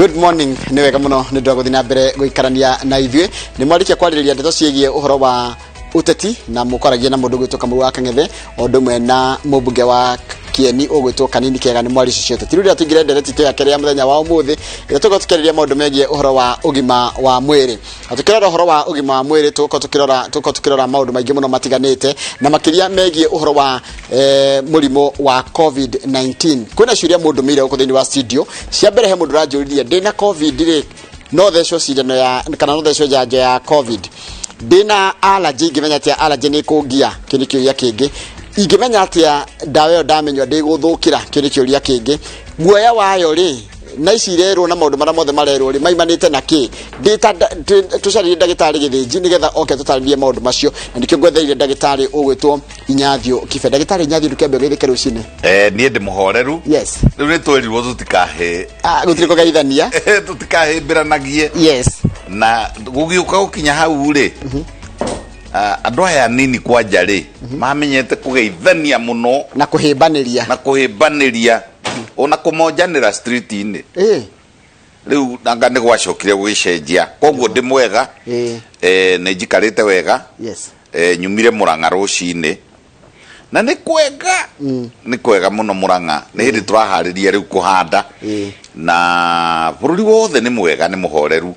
Good morning, ni wega muno ni ndogo thina mbere guikarania na ithue ni mwarikia kwariria ndeto ciegie uhoro wa uteti na mukoragia na mundu gwitwo Kamau wa Kang'ethe ondumwe na mubunge wa Kieni ogwitwo Kanini Kega ni mwari cio uteti riria tigire ndereti ya keria muthenya wa umuthi tuko tukiriria maundu megie uhoro wa ugima wa mwiri atukirora uhoro wa ugima wa mwiri tuko tukirora maundu maingi muno matiganite na makiria megie uhoro wa murimo wa COVID-19 kuna ciuria mundu mire uko thini wa studio cia mbere he mundu rajuririe ndina COVID ri no thecwo cindano ya kana no thecwo janjo ya COVID ndina allergy ngimenya tia allergy ni kungia kini kiuria kingi ingimenya atia dawa yo ndamenywa ndiguthukira kini kiuria kingi guoya wayo ri na icirerwo na maundu mara mothe marerwo ri maimanite na ki ndita tucarire ndagitari githinji nigetha oke tutaririe maundu macio na ndikio ngwetheire ndagitari ugwitwo Inyathio Kibe ndagitari Inyathio ndukembe githike rucine nie ndi muhoreru yes riu ni twerirwo tutikahe gutiri kugeithania tutikahe mbiranagie yes na gugiuka gukinya hau ri andu aya nini kwanja ri mamenyete kugeithania muno na kuhimbaniria ona kumonjanira street ini riu nanga ni gwacokire gwicenjia koguo ndi mwega ni njikarite wega yes nyumire Murang'a rucini na ni kwega muno Murang'a ni hindi turahariria riu kuhanda na bururi wothe ni mwega ni muhoreru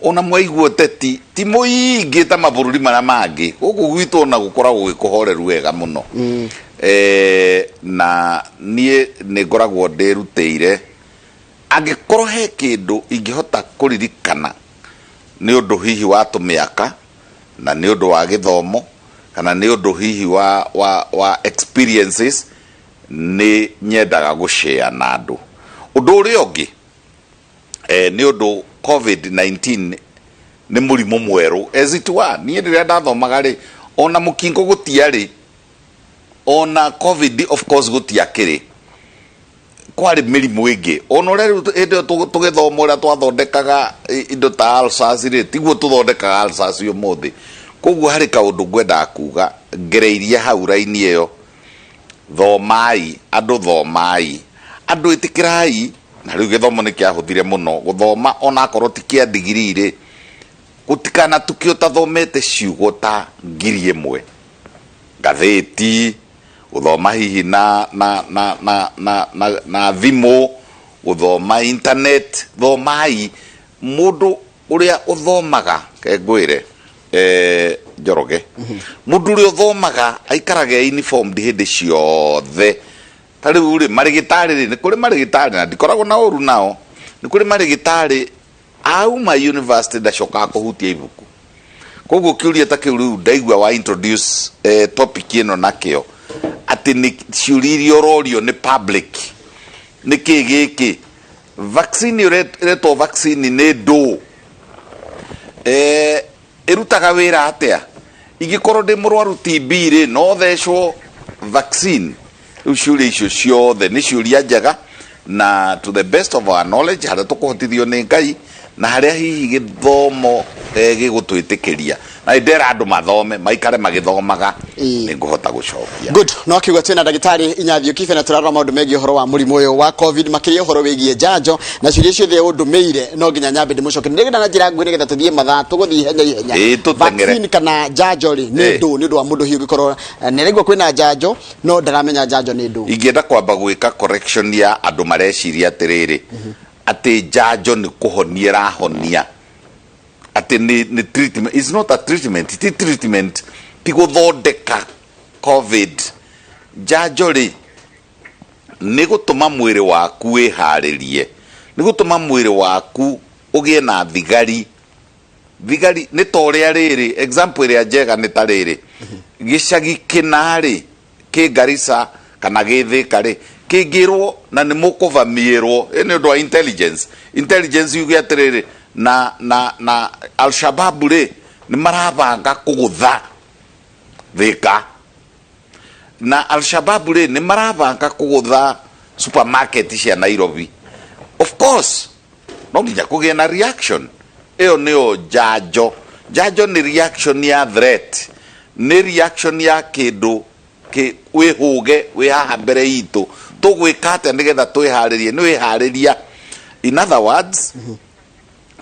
ona mwaigwo teti ti muingi ta mabururi mara mangi guku gwitu ona gukoragwo gikuhoreru wega muno na nie ni ngoragwo ndirutĩire angikorwo he kindu ingihota kuririkana ni undu hihi wa tumiaka na ni undu wa githomo kana ni undu hihi wa experiences ni nyendaga gushare na andu undu uri ungi ni undu COVID-19 ni murimu mweru as it were ni ndiria ndathomaga ri ona mukingo gutiari ona COVID of course gutiakiri kwari mirimu ingi ona uri ende tugithoma uria twathondekaga indo ta ulcers ri tiguo tuthondekaga ulcers umuthi koguo hari kaundu ngwenda kuga ngereirie hau raini iyo thomai andu itikirai na riu githomo ni kiahuthire muno guthoma ona akorwo ti kia degree ri gutikana tukio tathomete ciugo ta 1000 gatheti uthoma hihi na thimu uthoma internet thomai mundu uria uthomaga kengwire Njoroge mundu uria uthomaga aikarage uniformed hindi ciothe tari uri marigitari ni kuri marigitari na dikoragwo na oru nao ni kuri marigitari auma university ndacoka kuhutia ibuku koguo kiuria ta kiu riu ndaigua wa introduce topic ino nakio ati ni ciuririo rorio ni public ni kigiki vaccine reto vaccine ni do irutaga wira atia igikorwo ndi murwaru TB ri no thecwo vaccine ciuria icio ciothe ni ciuria njega na to the best of our knowledge haria tukuhotithio ni Ngai na haria hihi githomo gigutwitikiria na ndera andu mathome maikare magithomaga ni nguhota gucokia good no kiugo tena ndagitari Inyathio Kibe na turarora maundu megie uhoro wa murimu uyu wa COVID makiria uhoro wigie janjo na ciuria ciothe undumeire no nginya nyambe ndimucoke ndigena na njira ngwire getha tuthie mathaa tuguthie ihenya vaccine kana janjo ri ni ndu wa mundu hiu gikorwo neregwa kwina janjo no ndaramenya janjo ni ndu ingienda kwamba gwika correction ya andu mareciria atiriri ati janjo ni kuhonia rahonia ati ni treatment is not a treatment it is treatment ti guthondeka COVID janjo ri ni gutuma mwiri waku wiharirie ni gutuma mwiri waku ugie na thigari ni toria riri example ya njega ni tariri gicagi kinari ki Garissa kana githika ri kingirwo na ni mukuvamierwo ni undu wa intelligence yugi atiriri na Al-Shabaab ri ni marabanga kugutha thika na Al-Shabaab ri ni marabanga kugutha supermarket cia Nairobi of course no nginya kugie na reaction iyo niyo janjo ni reaction ya threat ni reaction ya kindu ki wihuge wi haha mbere itu tugwika ate nigetha twiharirie ni wihariria in other words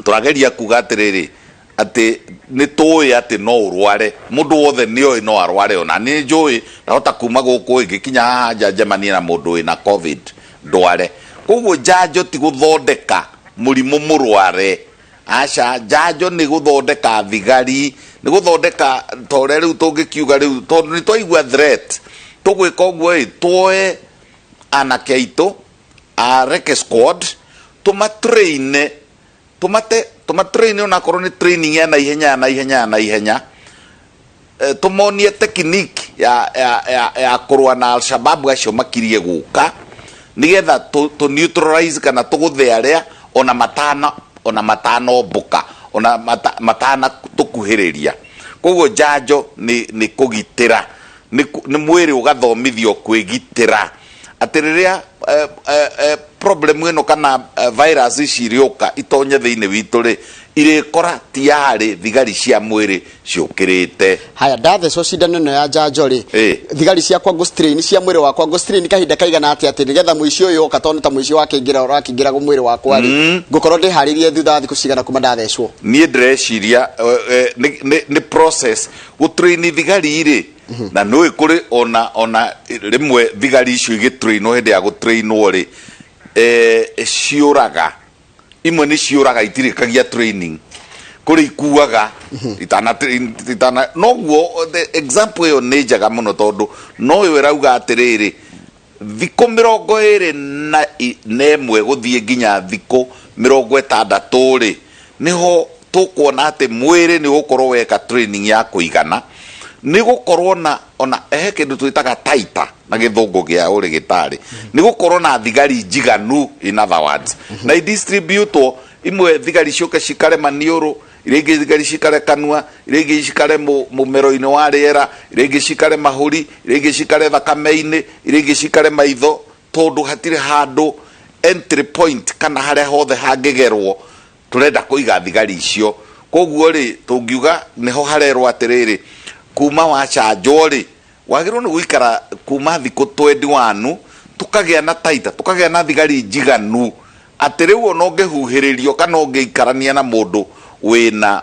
turageria kuga atiriri ati ni tuwe ati no urware mundu wothe nio no arware ona ni njui ndahota kuma guku igikinya njamani na mundu ina covid ndware koguo njanjo ti guthondeka murimu murware aca njanjo ni guthondeka thigari ni guthondeka tore riu tungikiuga riu tondu ni twaigua threat tugwika uguo tuoe anake aitu a reke squad tumatrain ona korwo ni training ya naihenya tumonie technique ya kurwa na al-shabab acio makirie guka nigetha to neutralize kana tuguthe aria ona matano mbuka ona matana tukuhiriria koguo njanjo ni kugitira ni mwiri ugathomithio kwigitira atiriria problem ino kana virus icirioka itonye thiini witu ri irikora tiari thigari cia mwiri ciukirite haya ndathecwo cindano ino ya njanjo ri thigari ciakwa ngo strain cia mwiri wakwa ngo strain kahinda kaigana ati nigetha muici uyu oka tondu ta muici urakingira go mwiri wakwa ri ngukorwo ndiharirie thutha thiku cigana kuma ndathecwo nie ndreciria ni process gutrain thigari ri na no ikuri ona rimwe thigari icio igitrainwo hindi ya gutrainwo ri ciuraga imwe ni ciuraga itirikagia training kuri ikuaga itana noguo the example yo ni njaga muno tondu no yo rauga atiriri thiko 21 guthie nginya thiko 60 ri niho tukuona ati mwiri ni gukorwo weka training ya kuigana ni gukorwo na ona kindu twitaga taita na githungu gia urigitari ni gukorwo na thigari njiganu in other words na distribute imwe thigari cioke cikare maniuru iringi thigari cikare kanua iringi cikare mumero-ini wa riera iringi cikare mahuri iringi cikare thakame-ini iringi cikare maitho tondu hatire handu entry point kana haria hothe hangigerwo turenda kuiga thigari icio koguo ri tungiuga niho harerwo atiriri kuma wacha njori wagirwo ni guikara kuma thiko 21 tukagia na taita tukagia na thigari njiganu atiriu ono ngehuhiririo kana ngeikarania na mundu wina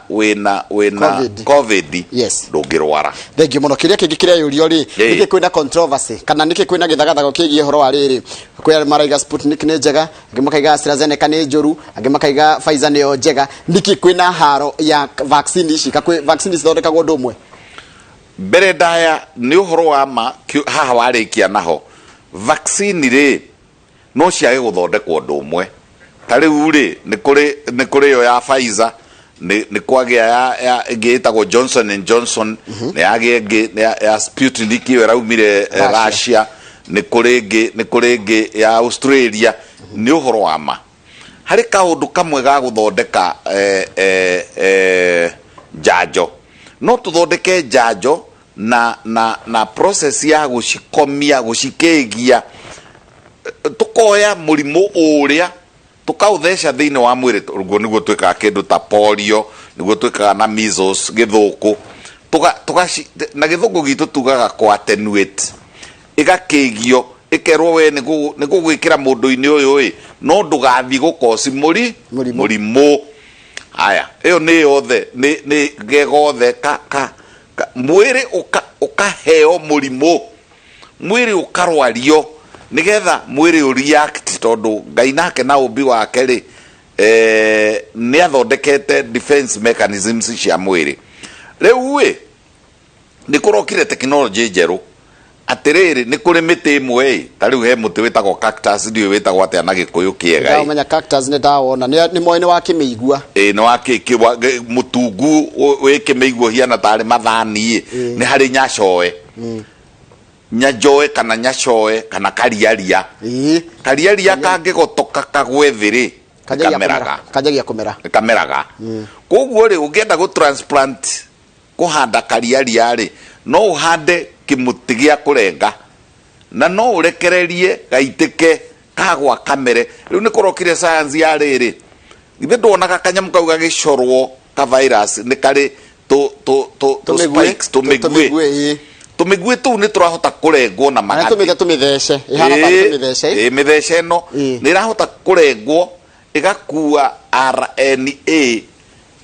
covid yes ndungirwara thank you muno kiria kingi kiria yurio ri niki kwina controversy kana niki kwina githagathago kigie horo wa riri kwira maraiga Sputnik ni njega angi makaiga AstraZeneca ni njuru angi makaiga Pfizer ni njega niki kwina haro ya vaccine ici kakwe vaccine cithondekagwo ndumwe mbere ndaya ni uhoro wa ma haha warikia naho vaccine ri no ciage guthondekwo ndumwe tariu ri ni kuri yo ya Pfizer ni kwagia ya ngeitagwo Johnson and Johnson ni age ya Sputnik yo raumire Russia ni kuri ya Australia ni uhoro wa ma hari kaundu kamwe ga guthondeka njanjo no tuthondeke njanjo na process ya gucikomia gucikegia tukoya murimu uria tukauthesha thiini wa mwiri rugo niguo twika kindu ta polio niguo twika na measles githuku tuga na githuku gitu tugaga kwa attenuate igakigio ikerwo we nigu gwikira mundu-ini uyu no ndugathi gukosi murimu haya iyo ni yothe ni gegothe mwiri ukaheo murimu mwiri ukarwario nigetha mwiri u react tondu Ngai nake na umbi wake ri ni athondekete defense mechanisms cia mwiri riu we ni kurokire technology njeru atiriri ni kuri miti imwe tariu he muti witagwo cactus ndio witagwo atia na gikuyu kiega ndio menya cactus ni ndawona ni moyo ni wa kimeigua ni wa kikiwa mutungu wikimigua hiana tari mathani ni hari nyacoe nyajoe kana nyacoe kana kariaria kariaria kangigotoka kagwethiri kameraga koguo ri ungienda go transplant kuhanda kariaria ri no uhande kimuti gia kurenga na no urekererie gaitike kagwa kamere riu ni kurokire science ya riri ithe ndonaga kanyamu kau gagicorwo ka virus ni kari to spikes tumigwe tu ni turahota kurengwo na magati tumithece ihana ba tumithece mithece no ni rahota kurengwo igakua RNA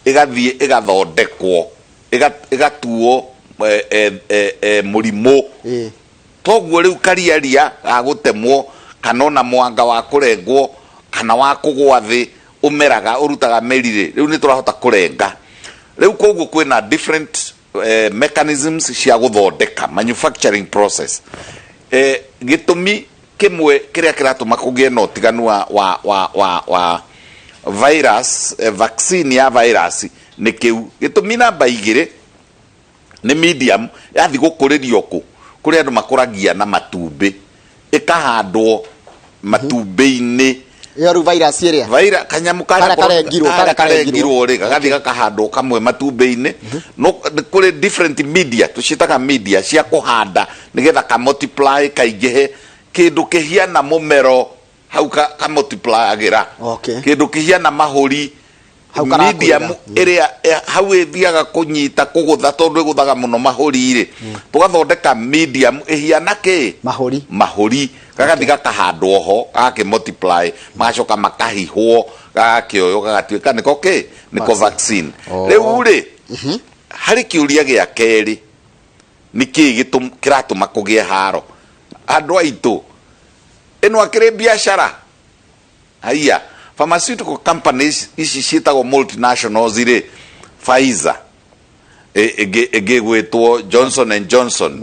igathie igathondekwo igatuo murimo toguo riu kariaria agutemwo kana ona mwanga wa kurengwo kana wa kugwa thi umeraga urutaga merire riu ni turahota kurenga riu koguo kwina different mechanisms cia guthondeka manufacturing process gitumi kimwe kiria kiratuma kugie no tiganu wa virus vaccine ya virus ni kiu gitumi namba igire ni medium yathi gukuririo ku kuri andu makuragia na matumbi ikahandwo matumbi-ini yoru virus iria kanyamu karengirwo ri gagathi gakahandwo kamwe matumbi-ini no kuri different media tucitaga media cia kuhanda nigetha ka multiply kaingihe kindu kihiana mumero hau ka multiply agira kindu kihiana mahuri medium area hau ethiaga kunyita kugutha tondu iguthaga muno mahuri ri tugathondeka medium ihiana ki mahuri gagathi gakahandwo ho gaki multiply magacoka makahihwo gakioyo gagatuika niko vaccine riu ri hari kiuria gia keri niki kiratuma kugie haro andu aitu eno akire biashara haya pharmaceutical companies ici cietagwo multinationals ire Pfizer egegwetwo Johnson and Johnson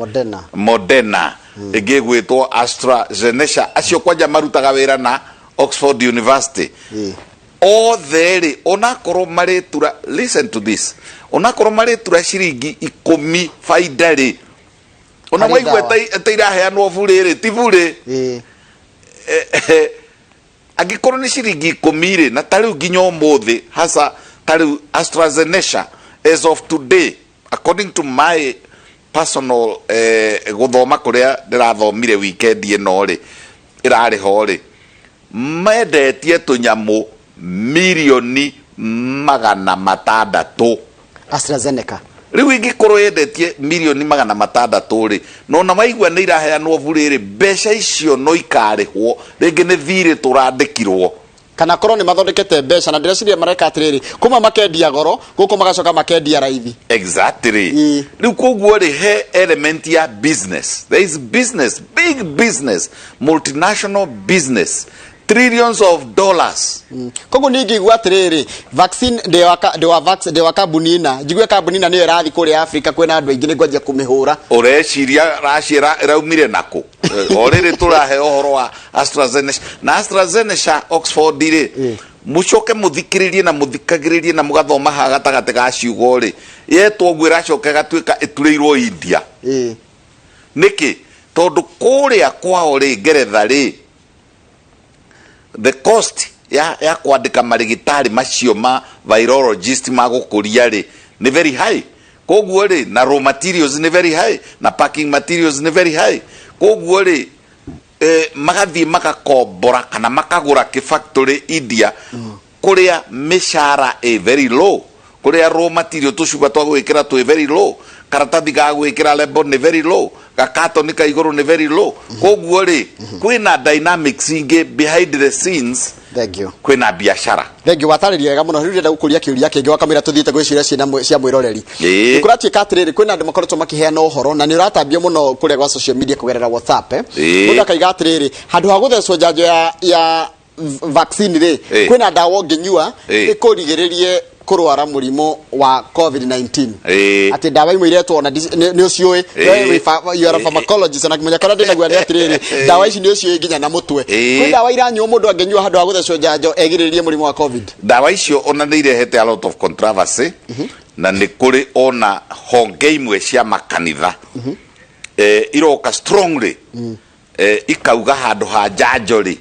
Moderna egegwetwo AstraZeneca acio kwanja marutaga wira na Oxford University all there onakorwo maretura listen to this onakorwo maretura ciringi 10 faida ri ona waigwa iraheanwo bure ti bure agikorwo ni ciringi 10 ri na tariu nginya umuthi hasa tariu AstraZeneca as of today according to my personal guthoma kuria ndirathomire weekend ino ri irari ho ri mendetie tunyamu milioni 600 AstraZeneca riu ingikorwo yendetie milioni 600 ri no na maigua ni iraheanwo bure ri mbeca icio no ikarihwo ringi ni thiri turandikirwo kana korwo ni mathondekete mbeca na ndĩreciria mareka atiriri kuma makendia goro guko magacoka makendia raithi exactly riu koguo ri he element ya business there is business big business multinational business trillions of dollars koguo ningi igwa atiriri vaccine de wa kambuni ina jigwe kambuni ina niyo irathi kuri Africa kwena andu aingi ni ngwanjia kumihura ureciria rashira raumire nako oriri turahe ohoro wa AstraZeneca Oxford ri mucoke muthikiririe na muthikagiririe na mugathoma ha gatagate ga ciugo ri yetwo gwira coke gatuika itureirwo India niki tondu kuria kwao ri Ngeretha ri the cost ya kwandika marigitari macio ma virologist magukuria ri ni very high koguo ri na raw materials ni very high na packing materials ni very high koguo ri magathie makakombora kana makagura ki factory India kuria mishara very low kuria raw material tucuba twa gwikira twi very low karatathi ga gwikira label ni very low gakato ni kaiguru ni very low koguo ri kwina dynamics ingi behind the scenes thank you kwina biashara thank you watariria wega muno riu ndenda gukuria kiuria kingi wakamira tuthiite gwiciria cia mwiroreri ikuratie katiriri kwina andu makoretwo makiheana uhoro na ni uratambia muno kuria kwa social media kugerera WhatsApp mundu akaiga atiriri handu ha guthecwo njanjo ya vaccine ri kwina ndawa nginyua ikurigiririe kurwara murimo wa COVID-19 ati ndawa imwe iretwo na ni ucioi you are a pharmacologist na kimenya kana ndina gwani atiriri ndawa ici ni ucioi nginya na mutwe kwi ndawa iranyuo mundu angenyua handu ha guthecwo njanjo egiririe murimo wa COVID ndawa icio ona ni irehete a lot of controversy na ni kuri ona honge imwe cia makanitha iroka strongly ikauga handu ha njanjo ri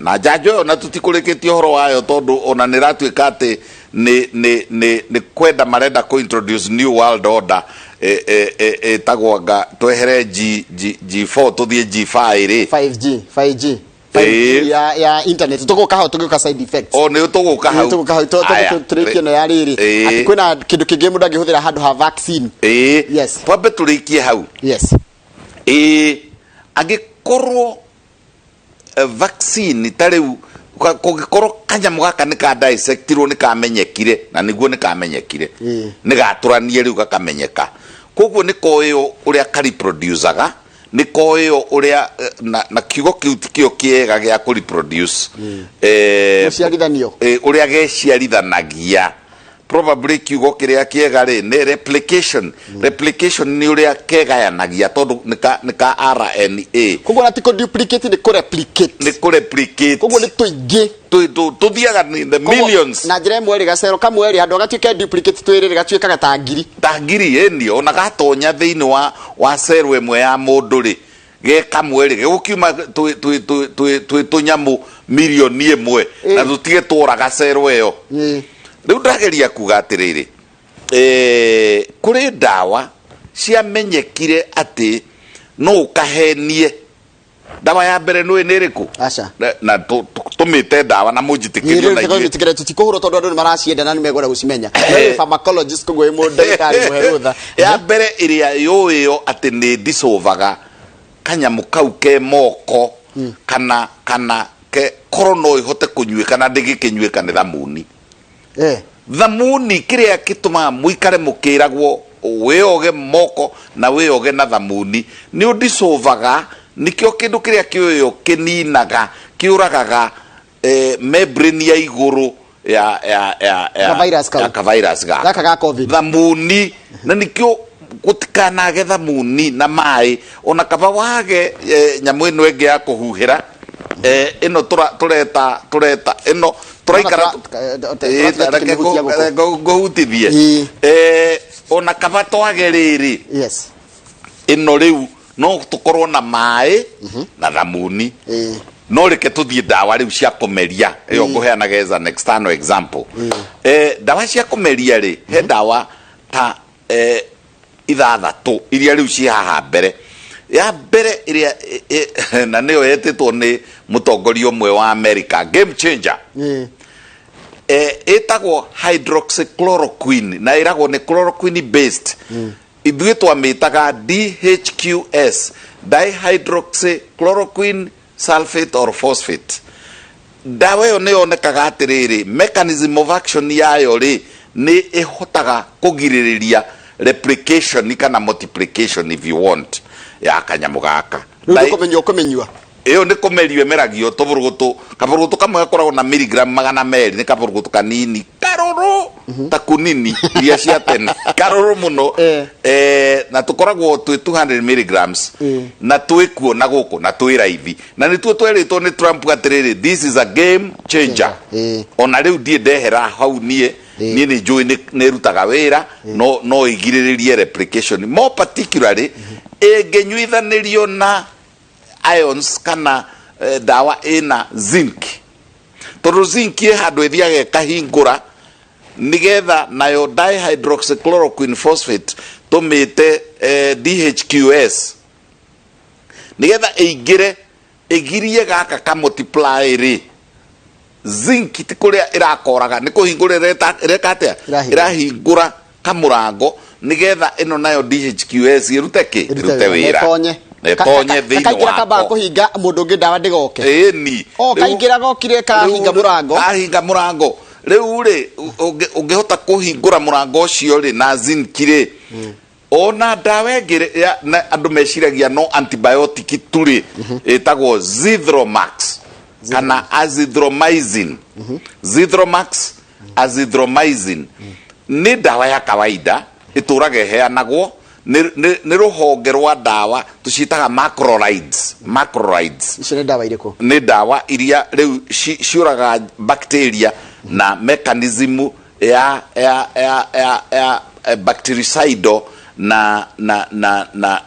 na njanjo na tutikurikitie horo wayo tondu ona niratuika ati ni kwenda marenda ku introduce new world order tagwanga twehere G4 tuthie G5 ri 5G ya internet tuguka hau tuguka side effects ni tuguka hau tuguka no ya riri ati kwina kindu kingi mundu angihuthira handu ha vaccine yes twambe turikie hau yes angikorwo vaccine tariu kugikorwo kanyamu gaka ni ka dissectirwo ni kamenyekire na niguo ni kamenyekire ni gaturanie riu gakamenyeka koguo ni koyo uria kari producerga ni koyo uria na kiugo kiu tikio kiega gya ku reproduce uria geciarithanagia probably kiugo kiria kiega ri ni replication ni uria kegayanagia tondu ni ka RNA koguo na tiko duplicate ni ku replicate koguo ni tuingi tuthiaga in the millions na njira imwe ri gacero kamwe ri andu gatuike duplicate twiri gatuikaga ta ngiri eni ona gatonya thiini wa cero imwe ya mundu ri ge kamwe ri gukiuma twi tunyamu milioni imwe na tutige turaga cero iyo riu ndageria kuga atiriri kuri dawa ciamenyekire ati no ukahenie dawa ya mbere no eneriku acha na tumite dawa na mujitikirio na iyo tikire tutikuhuro tondu andu maracienda na nimegora gucimenya no pharmacologist koguo imu ndagitari muherutha ya mbere iria yo ati ni disovaga kanyamu kau ke moko kana ke korono ihote kunyuika na ndigikinyuika ni thamuni thamuni kiria kituma muikare mukiragwo wioge moko na wioge na thamuni ni udisovaga nikio kindu kiria kioyo kininaga kiuragaga membrane ya iguru ya virus ga covid thamuni na nikio gutikanage thamuni na mai ona kaba wage nyamu ino enge ya kuhuhira ino tureta ino turaikara gohutithie ona kaba twage riri yes ino riu no tukorwo na mai na thamuni no reke tuthie dawa riu cia kumeria iyo nguheanaga as an external example dawa cia kumeria ri he dawa ta ithathatu iria riu cia haha mbere ya mbere iria na niyo yetitwo ni mutongoria umwe wa America game changer etagwo hydroxychloroquine na iragwo ni chloroquine based ithuĩ twamĩtaga DHQS dihydroxychloroquine sulfate or phosphate dawa ĩyo nĩ yonekaga atĩrĩrĩ mechanism of action yayo rĩ nĩ ĩhotaga kũgirĩrĩria replication kana multiplication if you want ya kanyamu gaka kũmenywa iyo ni kumerio emeragio kaburugutu kamwe gakoragwo na miligram 200 ni kaburugutu kanini karuru ta kunini iria cia tene karuru muno na tukoragwo twi 200 milligrams na twikuo na guku na twi raithi na ni tuo tweritwo ni Trump atiriri this is a game changer ona riu die ndehera hau nie ni njui ni rutaga wira no igiriririe replication more particularly engenyuithanirio na ions kana dawa ina zinc tondu zinc handu ithiaga kahingura nigetha nayo dihydroxychloroquine phosphate tumite DHQS nigetha igirie gaka ka multiply ri zinc tikuria irakoraga ni kuhingura rekatia irahingura kamurango nigetha ino nayo DHQS irute wira tonye thini kaingira kaba kuhinga mundu ungi dawa ndigoke ni kaingira gokire kahinga murango riu ri ungihota kuhingura murango ucio ri na zinc ri ona dawa ngire andu meciragia no antibiotic turi etagwo Zithromax kana azithromycin azithromycin ni dawa ya kawaida iturage heanagwo ni ruhonge rwa dawa tucitaga macrolides icio ni dawa iriku ni dawa iria riu ciuraga bacteria na mechanism ya bactericidal na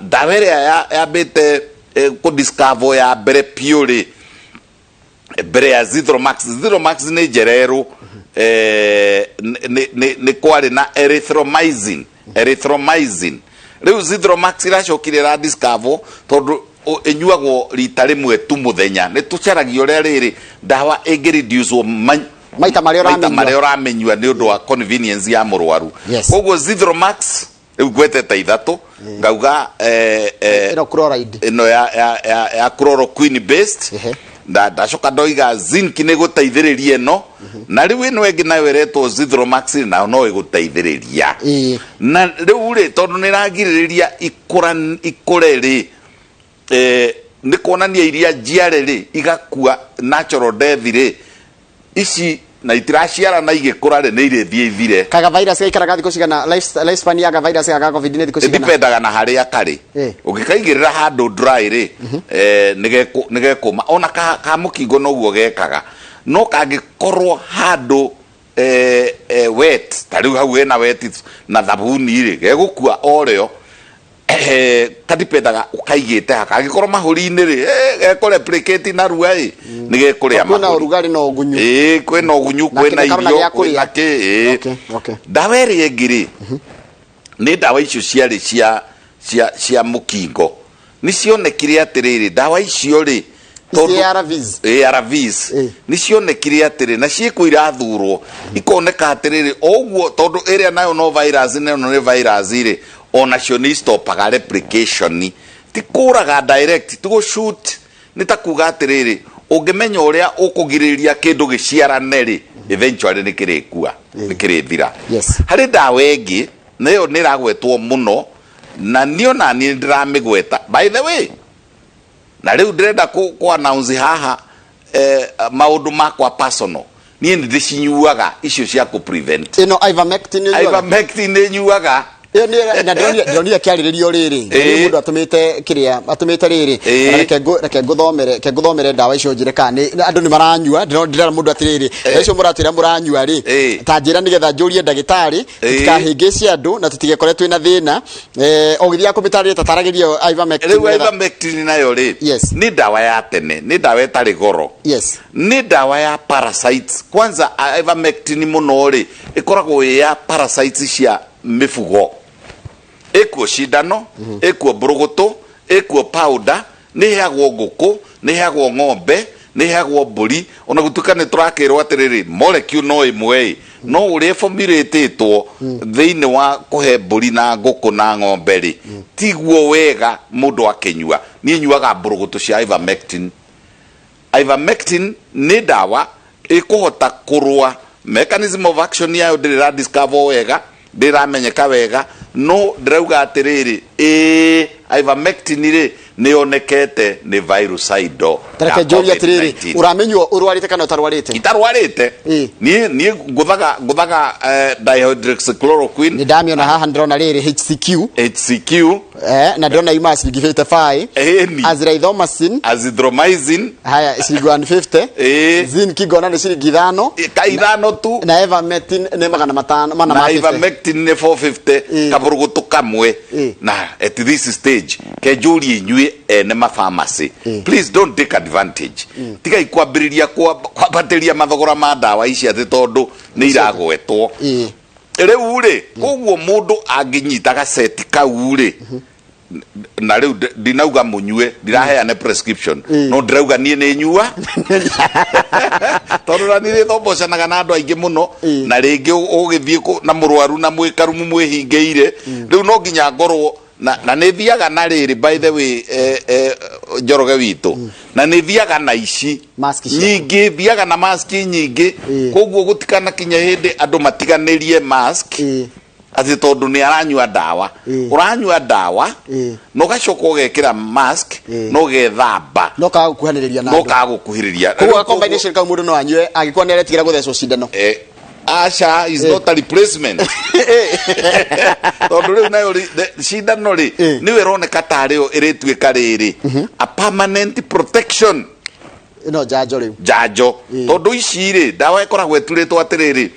dawa iria ya bete ku discover ya bere pure bere ya Zithromax ni jereru ni kwari na erythromycin riu Zithromax iracokire ra discover tondu enyuagwo rita rimwe tu muthenya ni tucaragio ria riri dawa reduce maita maria uramenyua ni undu wa convenience ya murwaru koguo Zithromax gweteta ithatu ngauga ino chloride ino ya chloroquine based ndacoka ndoiga zinc nä gå teithä no na rä u ä no ä ngä nayo ä retwo zithromaxin nao no ä gå teithä na rä u rä tondå nä ragirä rä ria ikå re rä nä kuonania iria njiare rä igakua natural death rä ici na itiraciara na igä kå ra rä nä irä thiä ithire kaga virus gaikaraga thikå cigana lifespan ya virus ya covid nä thikå cigana dipendaga na harä a karä å ngä kaigä rä ra handå dry rä nä gekåma ona ka må kingo noguo gekaga no kangä korwo handå wet ta rä u hau hena wet na thabuni rä gegå kua oreo kadipendaga ukaigite haka agikorwo mahuri-inĩ rĩ gekå replicate na rua ĩ nĩ gekũrĩa mahuri kwĩna ũrugarĩ na ũgunyu kwĩna ũgunyu kwĩna irio kwĩna kĩ ndawa ĩrĩa ĩngĩ rĩ nĩ ndawa icio ciarĩ cia mũkingo nĩ cionekire atĩrĩrĩ ndawa icio rĩ ARVs nĩ cionekire atĩrĩ na ciĩkwo irathurwo ikoneka atĩrĩrĩ ũguo tondũ ĩrĩa nayo no virus nĩ virus rĩ onacio nĩ stopaga replication ti kũraga direct ti go shoot nĩ ta kuga atĩrĩrĩ ũngĩmenya ũrĩa ũkũgirĩrĩria kĩndũ gĩciarane rĩ eventually nĩ kĩrĩkua nĩ kĩrĩthira harĩ ndawa ĩngĩ nayo nĩ ĩragwetwo mũno na niĩ ona niĩ ndĩramĩgweta by the way na rĩu ndĩrenda kũ announce haha maũndũ makwa personal niĩ nĩ ndĩcinyuaga icio cia kũ prevent ĩno ivermectin nĩ nyuaga na ndonire kĩarĩrĩrio rĩrĩ mũndũ atũmĩte rĩrĩ reke ngũthomere ndawa icio njĩre kana andũ nĩ maranyua ndĩrera mũndũ atĩrĩrĩ icio mũratwĩra mũranyua rĩ ta njĩra nĩgetha njũrie ndagĩtarĩ tũtikahĩngĩcie andũ na tũtigekore twĩna thĩna o gĩthiaga kũmĩtarĩria tataragĩrio ivermectin nayo rĩ nĩ ndawa ya tene nĩ ndawa ĩtarĩ goro nĩ ndawa ya parasites kwanza ivermectin mũno rĩ ĩkoragwo ĩ ya parasites cia mĩfugo ekuo cindano ekuo mbũrũgũtũ ekuo powder nĩ heagwo ngũkũ nĩ heagwo ng'ombe nĩ heagwo mbũri ona gũtuĩka nĩ tũrakĩrwo atĩrĩrĩ molecule no ĩmwe no ũrĩa formulatetwo thĩinĩ wa kũhe mbũri na ngũkũ na ng'ombe rĩ tiguo wega mũndũ akĩnyua niĩ nyuaga mbũrũgũtũ cia ivermectin nĩ ndawa ĩkũhota kũrũa mechanism of action yayo ndĩrĩ discover wega ndĩramenyeka wega no ndĩrauga atĩrĩrĩ ivermectin rĩ nĩ yonekete nĩ virucidal tareke njũrie atĩrĩrĩ ũramenywo ũrwarĩte kana ũtarwarĩte itarwarĩte niĩ ngũthaga dihydroxychloroquine nĩ ndamĩona haha ndĩrona rĩrĩ HCQ na ndĩrona ima ciringi 55 azithromycin haya ciringi 150 zinc ngona nĩ ciringi 5 tu na ivermectin nĩ 500 na ivermectin nĩ 450 kaburũgũtũ kamwe na at this stage kenjũrie inyuĩ ene mapharmacy please don't take advantage tigai kwambĩrĩria kwambatĩria mathogora ma ndawa ici atĩ tondũ nĩ iragwetwo rĩu rĩ koguo mũndũ angĩnyita gaceti kau rĩ na rĩu ndinauga mũnyue ndiraheane prescription no ndĩrauga niĩ nĩ nyua tondũ na niĩ thombocanaga na andũ aingĩ mũno na rĩngĩ ũgĩthiĩ na mũrwaru na mwĩkarumu mwĩhingĩire rĩu no nginya ngorwo na nĩ thiaga na rĩrĩ by the way Njoroge witũ na nĩ thiaga na ici nyingĩ thiaga na mask nyingĩ koguo gũtikana kinya hĩndĩ andũ matiganĩrie mask atĩ tondũ nĩ aranyua ndawa ũranyua ndawa no gacoka ũgekĩra mask no gethamba no kagũkuhanĩrĩria na no kagũkuhĩrĩria koguo combination kau mũndũ no anyue angĩkorwo nĩ aretigĩra gũthecwo cindano Asha is not a replacement tondũ rĩu nayo cindano rĩ nĩwe ĩroneka tarĩyo ĩrĩtuĩka rĩrĩ a permanent protection no njanjo rĩu njanjo tondũ ici rĩ ndawa ĩkoragwo ĩturĩtwo atĩrĩrĩ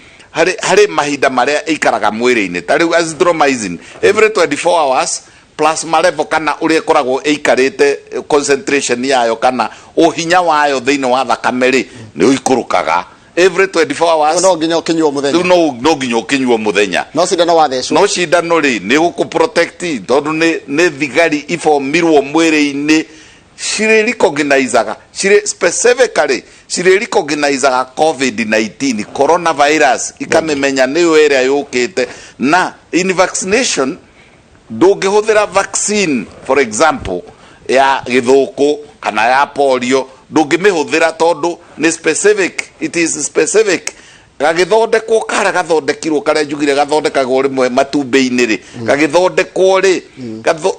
harĩ mahinda marĩa ĩikaraga mwĩrĩ-inĩ ta rĩu azithromycin every 24 hours plasma level kana ũrĩa ĩkoragwo ĩikarĩte concentration yayo kana ũhinya wayo thĩinĩ wa thakame rĩ nĩ ũikũrũkaga every 24 hours no nginya ũkĩnyuo mũthenya no nginya ũkĩnyuo mũthenya no cindano wathecwo no cindano rĩ nĩ gũkũprotect tondũ nĩ thigari ibomirwo mwĩrĩ-inĩ cirĩ recognizaga specifically cirĩ recognizaga COVID-19 coronavirus ikamĩmenya nĩyo ĩrĩa yũkĩte na in vaccination ndũngĩhũthĩra vaccine for example ya gĩthũkũ kana ya polio ndungimihuthira tondu ni specific, it is specific. Gagithondekwo kara gathondekirwo kare njugire gathondekagwo rimwe matumbe-ini ri gagithondekwo ri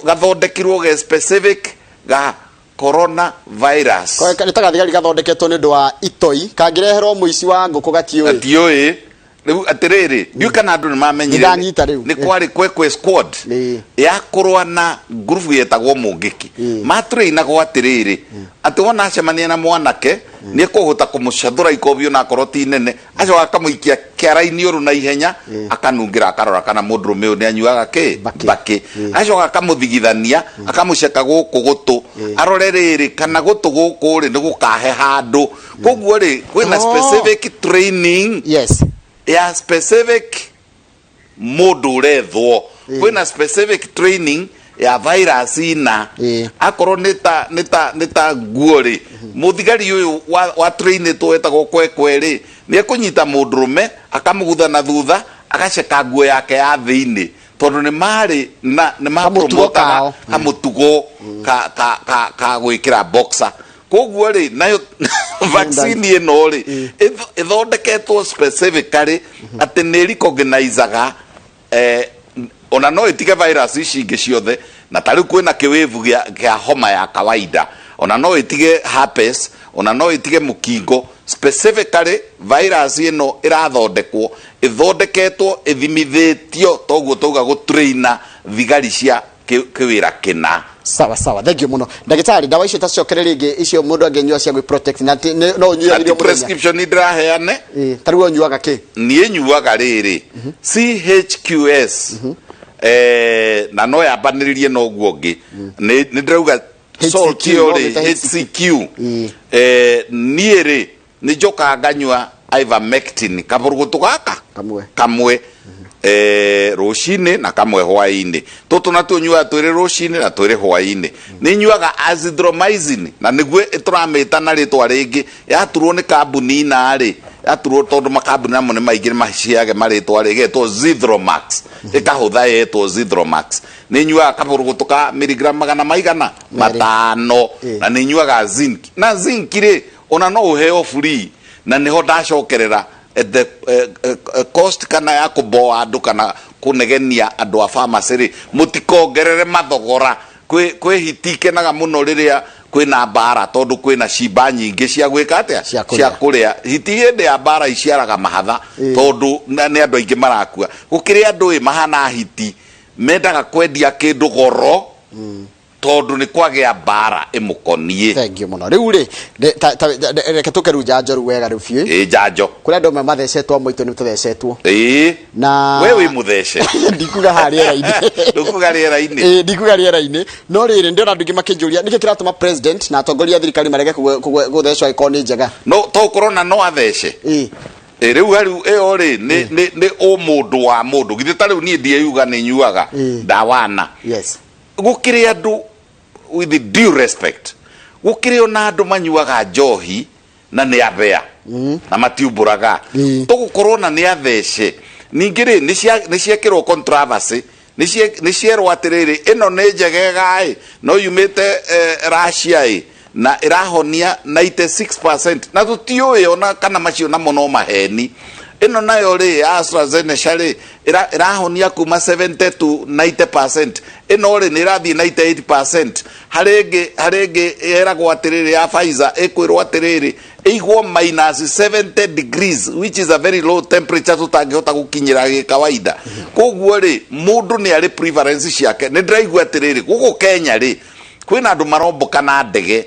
gathondekirwo ge specific ga corona virus kwa nitaga thigari gathondeketwo ni ndu wa itoi kangireherwo muici wa nguku gatioi riu atiriri ndiu kana andu ni mamenyire ni kwari kwekwe squad ya kurwa na group yetagwo mungiki matrainagwo atiriri ati wona acemania na mwanake ni kuhuta kumucathura ikobio na koroti nene acio akamuikia kiara-ini uru na ihenya akanungira akarora kana mundurume uyu ni anyuaga baki acio akamuthigithania akamuceka guku gutu arore riri kana gutu guku ri ni gukahe handu koguo ri kwina specific training ya specific mundu urethwo kwina specific training ya virus ina akorwo nita guori muthigari uyu wa train to etagwo kwekwe ni ekunyita mundurume akamugutha na thutha agaceka nguo yake ya thiini tondu ni mari ni mapromotaga kamutugo ka gwikira boxer koguo ri nayo vaccine ino ri ithondeketwo specifically ati ni recognizeaga ona no itige virus ici ingi ciothe na tariu kwina kiwivu gia homa ya kawaida ona no itige herpes ona no itige mukingo specifically virus ino irathondekwo ithondeketwo ithimithitio toguo tauga gutraina thigari cia kiwira kina sawa thank you muno ndagitari dawa icio tacokere ringi icio mundu angenyua cia protect na no unyuagirio prescription ndraheane tariu unyuaga ki nie nyuaga riri CHQS na no yambaniririe no guongi ni ndirauga HCQ niere ni joka nganyua ivermectin kaburugutu gaka kamwe rucini na kamwe hwaini tutu na tunyua twiri rucini na twiri hwaini ni nyuaga azithromycin na niguo ituramita na ritwa ringi yaturwo ni kambuni na ri yaturwo tondu makambuni namo ni maingi maciage maritwa rigetwo Zithromax ikahutha yetwo Zithromax ni nyuaga kaburugutu ka miligram magana maigana matano na ni nyuaga zinc na zinc ri ona no uheo free na niho ndacokerera the cost kana ya kuboa andu kana kunegenia andu a pharmacy ri mutikongerere mathogora kwi hitike naga muno riria kwina bara tondu kwina cimba nyingi cia gwika atia cia kuria hitihinde ya bara iciaraga mahatha tondu ni andu aingi marakua gukiri andu mahana hiti mendaga kwendia kindu goro tondu ni kwagia bara imukonie thank you muno riu ri reke tukeru janjo ru wega ru fiu janjo kula ndo mathecetwo moito ni tuthecetwo na wewe muthece ndikuga hariera-ini ndikuga riera-ini ndikuga riera-ini no riri ndio andu ngimakinjuria niki kiratuma president na atongoria thirikari marege guthecwa ikoni njega no to corona no athece riu iyo ri ni mundu wa mundu githĩ ta riu nie ndiuga ni nyuaga ndawana gukiri andu with the due respect gukiri ona andu manyuaga njohi na ni abea na matiumburaga tugukorwo na ni athece ningiri ni ciekirwo controversy ni cierwo atiriri ino ni njegega no yumite Russia na irahonia 96% na tutiuĩ ona kana macio namo no maheni ino nayo ri AstraZeneca ri irahonia kuma 70 to 90% ino ri ni rathi 98% harenge eragwo atiriri ya Pfizer ekwirwo atiriri igwo minus 70 degrees which is a very low temperature tutangihota gukinyira gi kawaida koguo ri mundu ni ari preference ciake ni ndiraigua atiriri guku Kenya ri kwina andu maromboka na ndege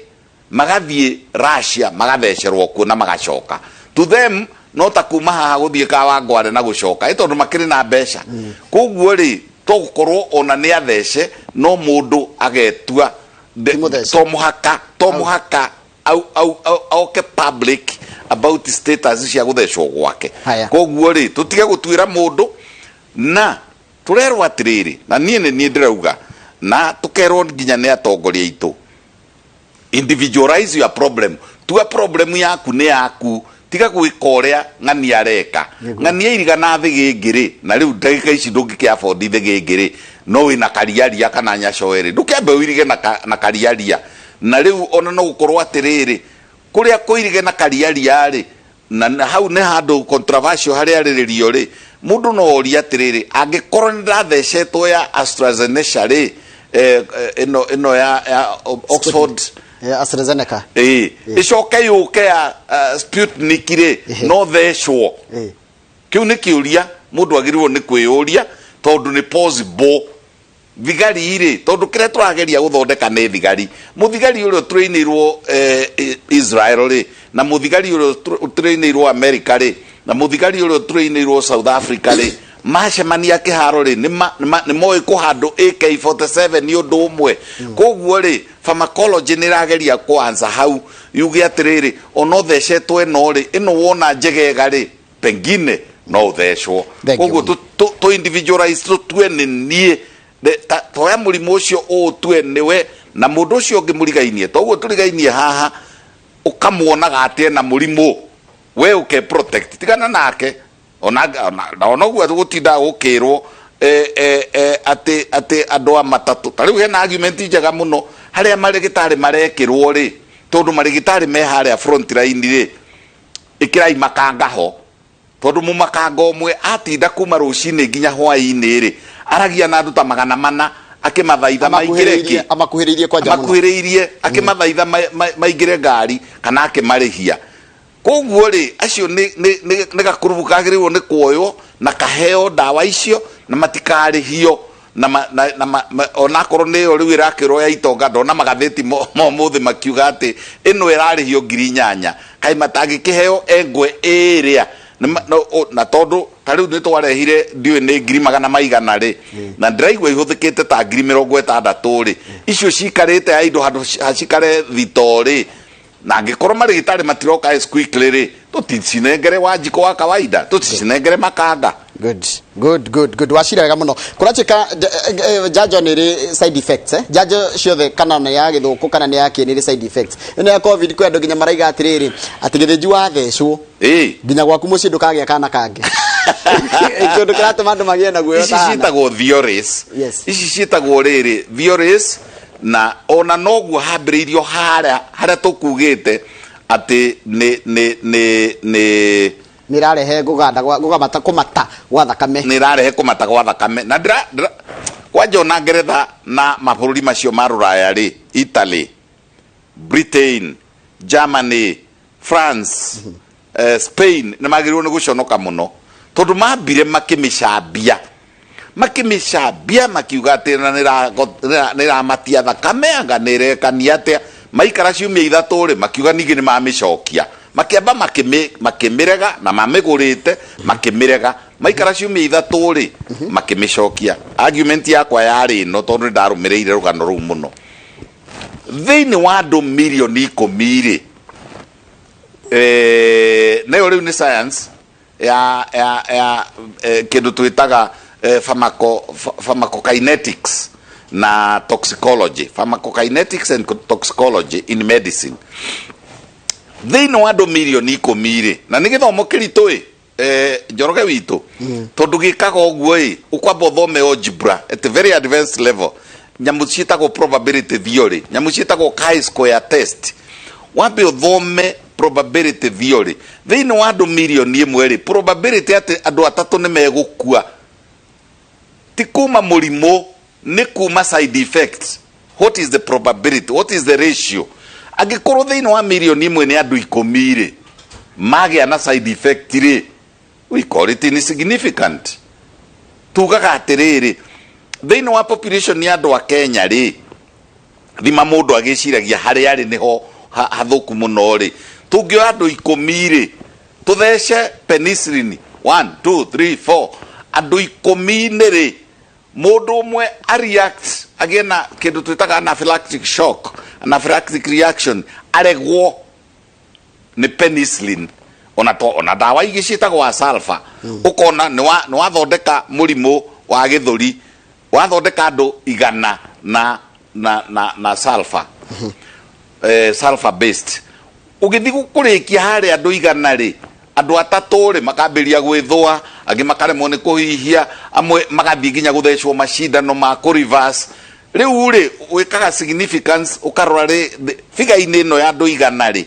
magathie Russia magathecerwo kuo na magacoka to them no ta kuma haha guthie Kawangware na gucoka itondu makiri na mbeca koguo ri togukorwo ona ni athece no mundu agetua to muhaka auke public about status cia guthecwo gwake koguo ri tutige gutwira mundu na turerwo atiriri na nie ndirauga na tukerwo nginya ni atongoria itu individualize your problem tua problem yaku ni yaku tiga gwikorea ng'ani areka ng'ani iriga na thigingiri na riu ndagika ici ndungikia afford thigingiri no wina kariaria kana nyacoeri ndukembe wirige na kariaria na riu ona no gukorwo atiriri kuria koirige na kariaria ri na hau ne handu controversial hari ariririo ri mundu no oria atiriri angikorwo ni ndathecetwo ya AstraZeneca ri ino ya Oxford AstraZeneca icoke yuke ya Sputnik ri no thecwo kiu ni kiuria mundu agirirwo ni kwiyuria tondu ni possible thigari iri tondu kire turageria guthondeka ni thigari muthigari urio trainirwo Israel ri na muthigari urio trainirwo America ri na muthigari urio trainirwo South Africa ri macemania kiharo ri ni moi kuhandu AK47 ni undu umwe koguo ri pharmacology ni rageria kwanza hau yuge atiriri ono thecetwe no ri ino wona njegega ri pengine no thecwo koguo to individualize twe ni nie toya murimu ucio utwe niwe na mundu ucio ngimurigainie toguo turigainie haha ukamuonaga atie na murimu we uke protect tigana nake ona guo gutinda gukirwo ati andu a matatu tariu hena argument njega muno haria marigitari marekirwo ri tondu marigitari me haria front line ri ikirai makangaho tondu mumakanga umwe atinda kuma rucini nginya hwaini ri aragia na nduta magana mana akimathaitha maingireki amakuhiriirie akimathaitha maingire ngari kana akimarihia koguo ri acio ni gakurubu kagirirwo ni kuoywo na kaheo ndawa icio na matikarihio na ona korwo ni yo riu irakirwo ya itonga ndona magatheti muthi makiuga ati ino irarihio 8,000 kai matangikiheo engwe iria na tondu tariu ni twarehire ndiwe ni 100,000 ri na ndiraigwa ihuthikite ta 60,000 ri icio cikarite ya indo handu hacikare thitori na ngikorwo marigitari matiroka as quickly ri tuticinengere wajiko wa kawaida tuticinengere makanga good washira wega muno kurachika jajo ni ri side effects jajo ciothe kana na ya githuku kana ni ya kini ri side effects ino ya covid kwa andu nginya maraiga atiriri atigithinju wa thecwo nginya gwaku muci ndukagia kana kangi ikindu kiratuma andu magie na guoyo tana ici ciitagwo theories ici ciitagwo riri theories na ona noguo hambiriirio haria tukugite ati nirarehe gugamata kumata gwa thakame nirarehe kumata gwa thakame na kwanja ona Ngeretha na mabũrũri macio ma Rũraya ri Italy, Britain, Germany, France, Spain ni magirwo ni guconoka muno tondu mambire makimicambia makiuga ati nira matia thakame anga nirekania atia maikara ciumia 3 ri makiuga ningi ni mamicokia makiamba makimirega na mamigurite makimirega maikara ciumia 3 ri makimicokia argument yakwa yari no tondu ndarumireire rugano ru muno thiini wa andu milioni 10 ri nayo riu ni science ya kindu twitaga pharmacokinetics na toxicology pharmacokinetics and toxicology in medicine thiini wa andu milioni 10 ri na ni githomo kiritu Njoroge witu tondu gikaga uguo ukwamba uthome algebra at very advanced level nyamu ciitagwo probability theory nyamu ciitagwo chi-square test wambe uthome probability theory thiini wa andu milioni 1 ri probability ati andu 3 ni megukua ti kuma murimu ni kuma side effects what is the probability what is the ratio agikorwo thiini wa milioni 1 ni andu 10 ri magia na side effect ri we call it insignificant tugaga atiriri thiini wa population ni andu a Kenya ri thima mundu agiciragia hari ari niho hathuku muno ri tungio andu 10 ri tuthece penicillin 1 2 3 4 andu 10 ri mundu umwe a react agena kindu twitaga anaphylactic shock anaphylactic reaction aregwo ni penicillin ona dawa igicitagwo sulfa ukona ni wathondeka murimu wa githuri wathondeka andu 100 na sulfa sulfa based ugithi kurikia hari andu 100 ri andu 3 ri makambiria gwithwa angi makaremwo ni kuhihia amwe magathi nginya guthecwo mashindano ma ku reverse riu ri wikaga significance ukarora ri figure ino ya andu 100 ri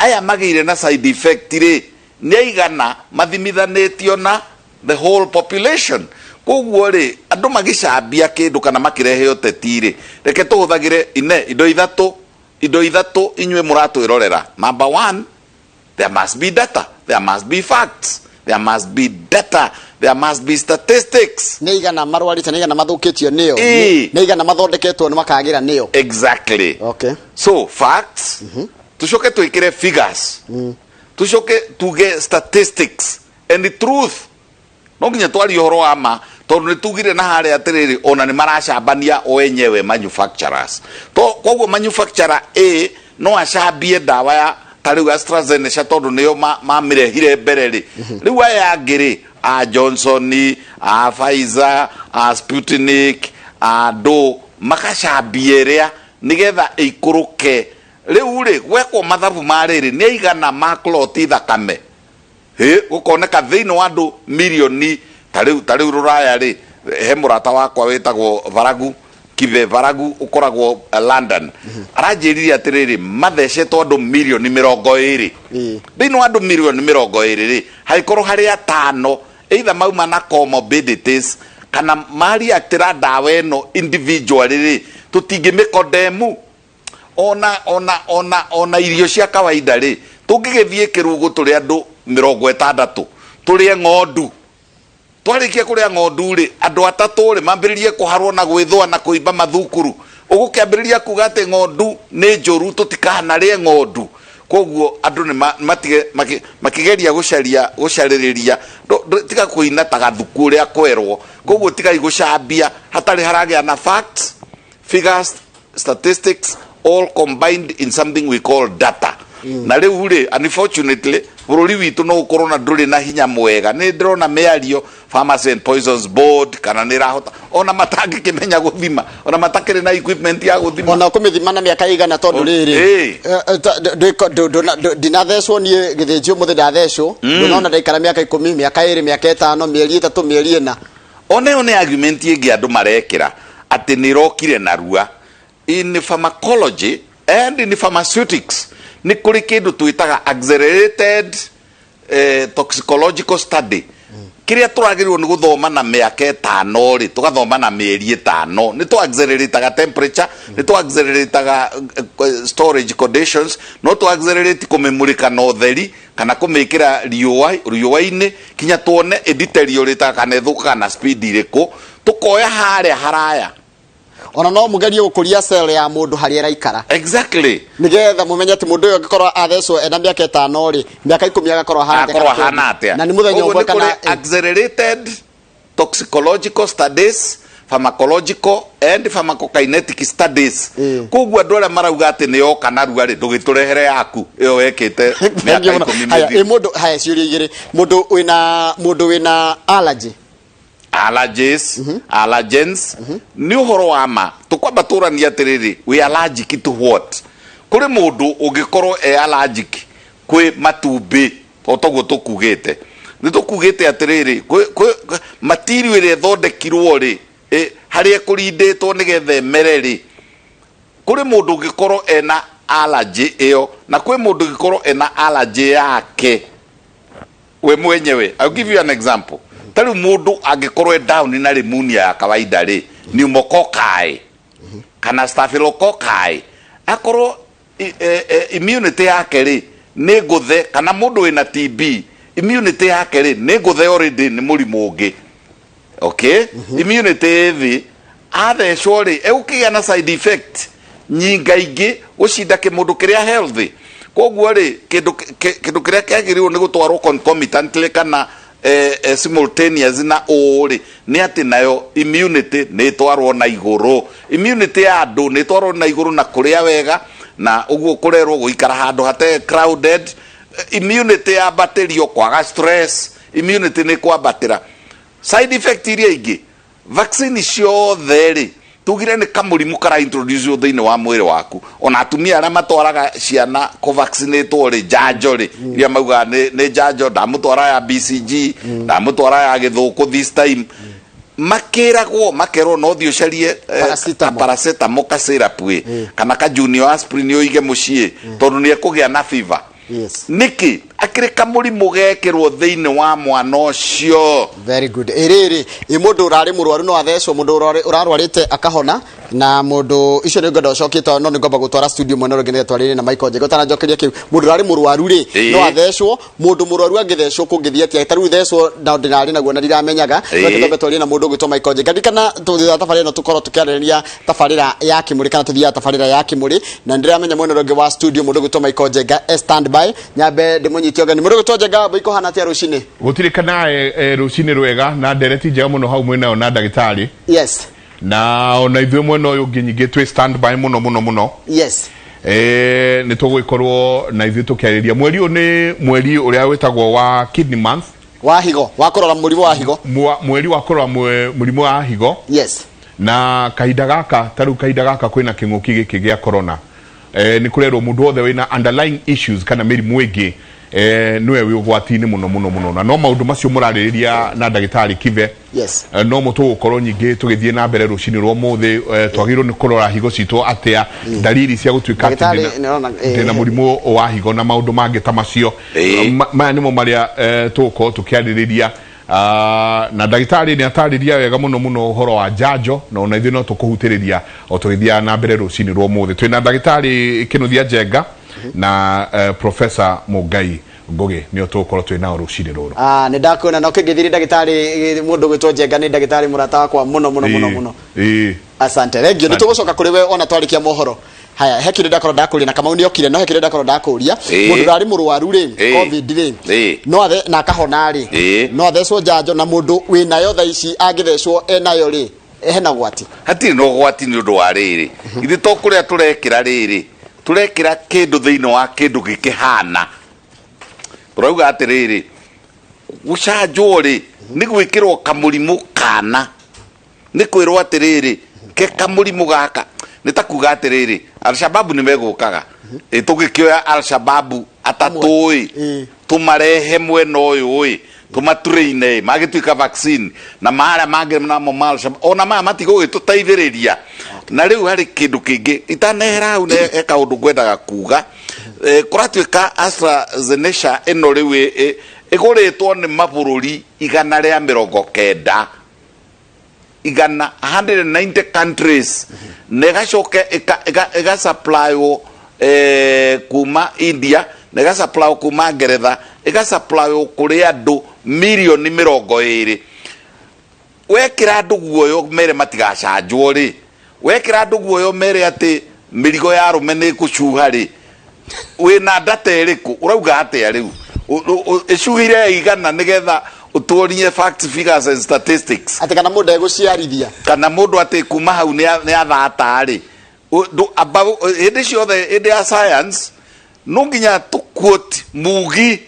aya magire na side effect ri ni aigana mathimithanitio na the whole population. Koguo ri andu magicambia kindu kana makirehe uteti ri reke tuhuthagire indo ithatu inywe muratwirorera. Number 1, there must be data, there must be facts, there must be data, there must be statistics. Neigana marwarite, neigana mathukitio niyo, neigana mathondeketwo ni makagira niyo. Exactly. Okay. So facts, tushoke tuikire figures, tushoke tuge statistics and the truth. No nginya twari horo wa ma tondu ni tugire na hare atiriri ona ni maracambania o enyewe manufacturers. To koguo manufacturer A no acambie dawa ya tariu AstraZeneca tondu niyo mamirehire mbere ri riu aya ngiri a Johnson, a Pfizer, a Sputnik, a do makacambie ria nigetha ikuruke. Riu ri gwekwo mathabu mariri ni igana makloti thakame gukoneka thiini wa andu milioni tariu ruraya ri he murata wakwa witagwo Varagu Kive Varagu ukoragwo London aranjiririe atiriri mathecetwo andu milioni 20 thiini wa andu milioni 20 ri haikorwo hari atano either mauma na comorbidities kana mari atira dawa eno individually ri tutingimikondemu ona irio cia kawaida ri tungigithie kirugu turi andu 60 turie ng'ondu twarikia kuria ng'ondu ri andu atatu ri mambiririe kuharwo na gwithwa na kuimba mathukuru ugukiambiriria kuga ati ng'ondu ni njuru tutikana rie ng'ondu. Koguo andu ni makigeria gucaririria tiga kuina tagathuku ria kwerwo. Koguo tiga igucambia hatari haragia na facts, figures, statistics all combined in something we call data. Na riu ri unfortunately bururi witu no ukorwo na nduri na hinya mwega ni ndirona miario Pharmacy and Poisons Board kana ni rahota ona matangi kimenya guthima ona matakire na equipment ya guthima ona kumithima na miaka igana tondu riri dinathecwo nie githinjio muthe ndathecwo ndona ndaikara miaka 10 miaka 2 miaka 5 mieri 3 mieri 4 one argument ingi andu marekira ati ni rokire na rua in pharmacology and in pharmaceutics ni kuri kindu twitaga accelerated toxicological study kiria turagirwo ni guthoma na miaka 5 ri tugathoma na mieri 5 ni tu accelerate temperature ni tu accelerate storage conditions no tu accelerate kumemurika na utheri kana kumikira riuwa-ini kinya tuone deteriorate kana ethuka na speed iriku tukoya haria haraya ona no mugerie gukuria cell ya mundu haria raikara. Exactly. Nigetha mumenye ati mundu uyu angikorwo athecwo ena miaka 5 ri miaka 10 agakorwo hana atia na ni muthenya umwe kana accelerated toxicological studies, pharmacological and pharmacokinetic studies. Koguo andu aria marauga ati ni yoka na ruari ndugiturehere yaku iyo wekite miaka 10 mundu haya ciuria igiri mundu wina allergy allergens ni uhoro wa ma tukwamba turania atiriri we allergic to what kuri mundu ungikorwo allergic kwi matumbi otoguo tukugite ni tukugite atiriri material ire thondekirwo ri haria kurinditwo nigethe mereri kuri mundu ungikorwo ena allergy iyo na kwi mundu ungikorwo ena allergy yake we mwenyewe. I'll give you an example. Tari mundu agikorwe down na pneumonia ya kawaida ri pneumococci kana staphylococci akorwo immunity yake ri ni nguthe kana mundu wina TB immunity yake ri ni nguthe already ni murimu ungi okay immunity thi athecwo ri eukigia na side effect nyingaingi ucinda kimundu kiria healthy. Koguo ri kindu kiria kiagiriwo ni gutwarwo concomitantly kana simultaneous na uri ni ati nayo immunity ni twarwo na iguru. Immunity ya andu ni twarwo na iguru na kuria wega na uguo kurerwo guikara handu hate crowded. Immunity ya bacteria kwaga stress, immunity ni kwambatira. Side effect iria ingi vaccine ciothe ri tugire ni kamurimu kara introduce thiini wa mwiri waku ona atumia aria matwaraga ciana ko vaccinate ri janjo ri iria mauga ni janjo ndamutwara ya BCG ndamutwara ya githuku this time makerwo no thio carie paracetamol ka syrup kana ka junior aspirin uige mucie tondu ni ekugia na fever Yes. Niki akireka murimu gekirwo thiini wa mwana ucio. Very good. Iriri imundu urari murwaru no athecwo mundu urarwarite akahona na mundu icio ni ngondo cokito no ni ngomba gutwara studio mwana rugene twarire na Michael Jego tana njokeria kiu mundu urari murwaru ri no athecwo mundu murwaru angithecwo kungithia ati taru thecwo na ndinari naguo na ndiramenyaga no ngomba twarire na mundu gwitwo Michael Jego ndikana tuthia tafarira no tukoro tukiarĩrĩria tafarira ya kimuri kana tuthia tafarira ya kimuri na ndiramenya mwana rungi wa studio mundu gwitwo Michael Jego stand by nyambe ndimunyitio gani mundu gwitwo Jego boiko hana tia rucini gutirikana rucini rwega na ndereti njega muno hau mwena na ndagitari. Yes. Na ona ithwe mwena uyu nginyige twi stand by muno. Yes. Ni tuguikorwo na ithwe tukiariria mweri uyu ni mweri uria wetagwo wa kidney month wa higo wa kurora murimu wa higo mweri wa kurora murimu wa higo. Yes. Na kahinda gaka kwina kinguki giki gia corona ni kurerwo mundu othe wina underlying issues kana mirimu ingi niwe wi ugwati-ini muno na no maundu macio murarĩrĩria na ndagĩtarĩ Kive. Yes. No mutu gukorwo nyingi tugithie na mbere rucini rwo muthi twagirwo ni kurora higo citwo atia dalili cia gutuika ndina murimu wa higo na maundu mangi ta macio maya nimo maria tugukorwo tukiarĩrĩria na ndagĩtarĩ ni atarĩria wega muno uhoro wa njanjo na ona ithuĩ no tukuhutĩrĩria o tugithia na mbere rucini rwo muthi twina ndagĩtarĩ Kinuthia Njenga na Professor Mugai Ngugi ni otukorwo twina rucini ruru. Ni ndakwona no kingithiri ndagitari mundu gwitwo Njenga ni ndagitari murata wakwa muno. Asante rengio ni tugucoka kuri we ona twarikia mohoro. Haya hekire ndakoro ndakuria na kama uniokire no hekire ndakoro ndakuria mundu rari murwaru ri covid ri no athe na kahona ri no athecwo njanjo na mundu winayo tha ici angithecwo enayo ri hena gwati hatiri no gwati ni undu wa riri ithi to kuria turekira riri turekira kindu thiini wa kindu gikihana turauga atiriri gucanjwo ri ni gwikirwo kamurimu kana ni kwirwo atiriri ke kamurimu gaka ni takuga atiriri Al-Shabaab ni megukaga tugikioya Al-Shabaab atatui tumarehe mwena uyu tumatreine magituika vaccine na mara mangire na mo Al-Shabaab ona ma matigo gitutaithiriria na riu hari kindu kingi itanehera une eka undu gwendaga kuga kuratuika AstraZeneca eno riu iguritwo ni mabururi 190 igana 190 countries negacoke ega supply kuma India nega supply kuma Ngeretha ega supply kuri andu milioni 20 wekira andu guoyo mere matigacanjwo ri wekira andu guoyo mere ati mirigo ya rume ni kucuha ri wina data iriku urauga atia riu ecuhire igana nigetha utuorie facts figures and statistics ati kana mundu eguciarithia kana mundu ati kuma hau ni athata ri hindi ciothe hindi ya science no nginya tu quote mugi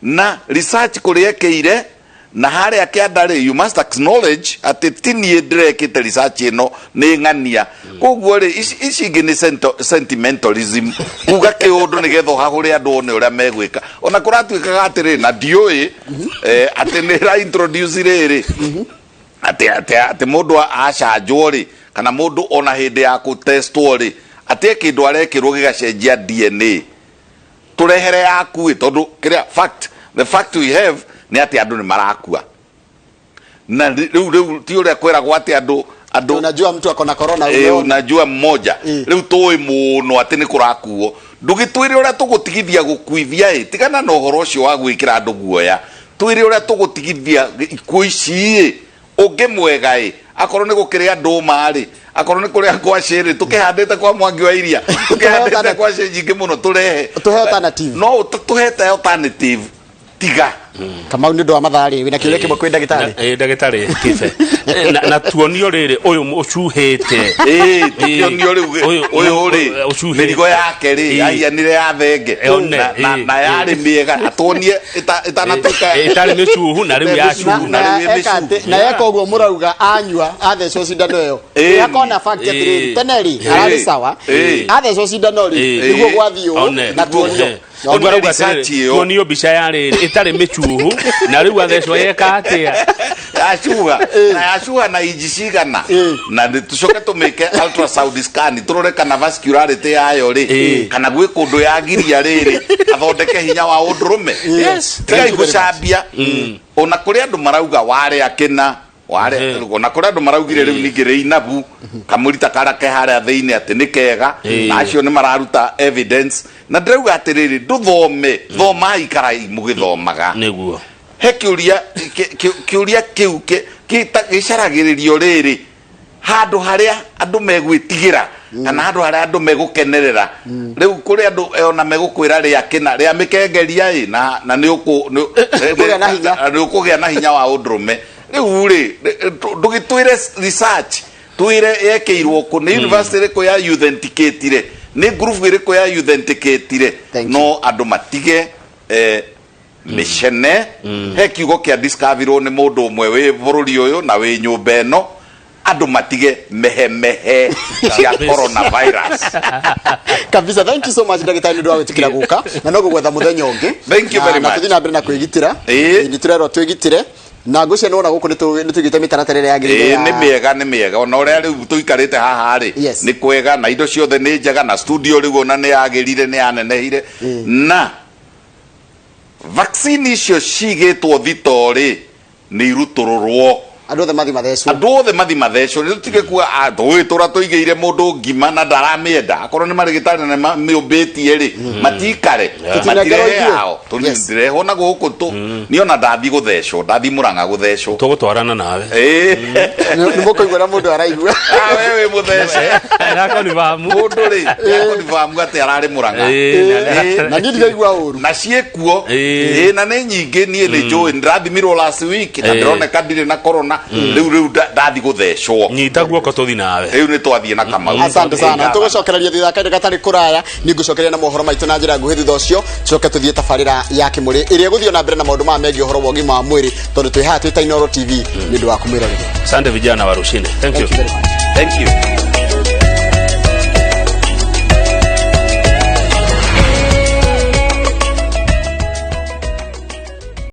na research kuriekeire na haria kiandari you must acknowledge ati tinie ndirekite research ino ni ngania koguo ri ici ingi ni sentimentalism kuga kiundu nigetho hagure andu one uria megwika ona kuratuikaga atiri na ndioi ati ni ra introduce riri ati mundu acanjwo ri kana mundu ona hindi ya kutestwo ri ati kindu arekirwo gigacenjia DNA turehere yaku tondu kiria the fact we have ni ati andu ni marakua na riu ti uria kwiragwo ati andu unajua mtu akona corona unajua mmoja riu toi muno ati ni kurakuo ndugitwire uria tugutigithia gukuithia tigana na uhoro ucio wa gwikira andu guoya twire uria tugutigithia kuici ungi mwega akorwo ni gukiria nduma ri akorwo ni kuria ngwaciri tukihandite kwa Mwangi wa Iria tukihandite kwa cenjingi muno turehe alternative no tuhete alternative tiga kama ni ndo amathari wina kiure kimwe kwi ndagitari ndagitari Kive na tuonio riri uyu ucuhite tuonio uyu ri mirigo yake ri aianire ya thenge na yari miega atuonie itanatuka itari micuhu na riu ya cuhu na yako uguo murauga anyua athecwo cindano iyo yakona fact atiri teneri arari sawa athecwo cindano ri niguo gwathio na tuonio tuonio bica ya riri itari micuhu cuhu na riu athecwo yeka atia yacua na inji cigana na tucoke tumike ultrasound scan turore kana vascularity yayo ri kana gwi kundu ya giria riri athondeke hinya wa undurume tigai gucambia ona kuri andu marauga ware akina ware ona kuri andu maraugire riu ningire inabu kamurita karake haria thiini ati nikega na acio ni mararuta evidence na ndauga atiriri nduthome thomai karai mugithomaga niguo he kiuria kiu gicaragirio riri handu haria andu megwitigira kana handu haria andu megukenerera riu kuri andu ona megukwira ria kina ria mikengeria na ni ukugia na hinya wa undurume riu ri ndugitwire research twire yekeirwo ku ni university riko ya authenticate ni group riko ya authenticate no andu matige mishene he kiugo kia discovery ni mundu umwe wi bururi uyu na wi nyumba eno andu matige mehe cia coronavirus kabisa. Thank you so much ndagitari ndu awitikira guka na no gugwetha muthenya ungi. Thank you very much. Na tuthina mbere na kwigitira ni turero twigitire na ngucia nona guku ni tugite mitaratara ya girire ni miega ona uria riu tuikarite haha ri ni kwega na indo ciothe ni njega na studio riu ona ni yagirire ni yanenehire na vaccine icio cigitwo thitori ni irutururwo andu othe mathi mathecwo ni tutige kuga twitura tuigeire mundu ngima na ndaramienda akorwo ni marigitari na miumbitie ri matikare matirehe hao tundireho na guku tu ni ona ndathi guthecwo ndathi Murang'a guthecwo tugutwarana nawe ni mukoigwa na mundu araigua wewe muthece nako ni vamu mundu ri nako ni vamu ati arari Murang'a na ni ndigwa uru na ciekuo na ni nyingi ni njui ndathimirwo last week na ndironeka ndire na corona riu ndathi guthecwo nyita guoko tuthi nawe riu ni twathie na Kamau. Asante sana tugucokereria thitha kainde gatari kuraya ni ngucokereria na mohoro maitu na njira nguhi thitha ucio coke tuthie tabarira ya kimuri iria guthio na mbere na maundu ma megi uhoro wa ugima wa mwiri tondu twi haha twi ta Inooro TV ni ndu wa kumwira. Asante vijana wa Rushine. Thank you. Thank you.